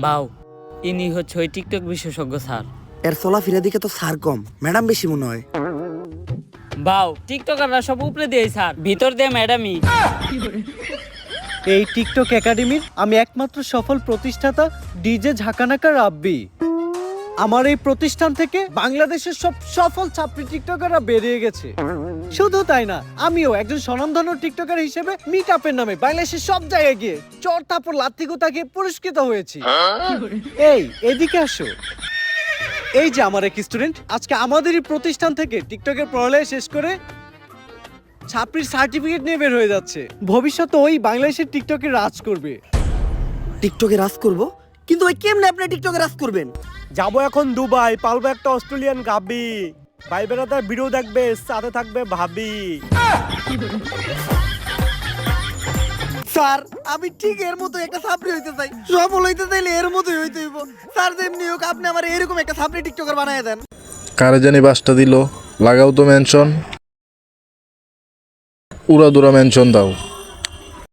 বাউ, ইনি হচ্ছে ওই টিকটক বিশেষজ্ঞ স্যার। এর চলাফেরা দিকে তো স্যার কম, ম্যাডাম বেশি মনে হয়। বাউ, টিকটকাররা সব উপরে দিয়ে স্যার, ভিতর দিয়ে ম্যাডামই। এই টিকটক একাডেমির আমি একমাত্র সফল প্রতিষ্ঠাতা ডিজে ঝাঁকানাকা রাব্বি। আমার এই প্রতিষ্ঠান থেকে বাংলাদেশের সব সফল ছাত্রী টিকটকাররা বেরিয়ে গেছে। শুধু তাই না, আমিও একজন স্বনামধন্য টিকটকার হিসেবে মিট আপের নামে বাংলাদেশের সব জায়গায় গিয়ে চর থাপড় লাত্তি গোতা গিয়ে পুরস্কৃত হয়েছি। এই এদিকে আসো। এই যে আমার এক স্টুডেন্ট আজকে আমাদেরই প্রতিষ্ঠান থেকে টিকটকের পড়ালেখা শেষ করে ছাত্রীর সার্টিফিকেট নিয়ে বের হয়ে যাচ্ছে। ভবিষ্যতে ওই বাংলাদেশের টিকটকে রাজ করবে। টিকটকে রাজ করব, কিন্তু ওই কেমনে আপনি টিকটকে রাজ করবেন? যাবো এখন দুবাই, পালবো একটা অস্ট্রেলিয়ান গাবি, ভাই বেড়াতে ভিডিও দেখবে, সাথে থাকবে ভাবি। স্যার আমি ঠিক এর মতো একটা ছাত্রী হইতে চাই, সফল হইতে চাইলে এর মতোই হইতে হইব। স্যার যেমনি হোক আপনি আমার এরকম একটা ছাত্রী টিকটকার বানায় দেন। কারে জানি বাসটা দিল, লাগাও তো মেনশন, উড়াদুরা মেনশন দাও।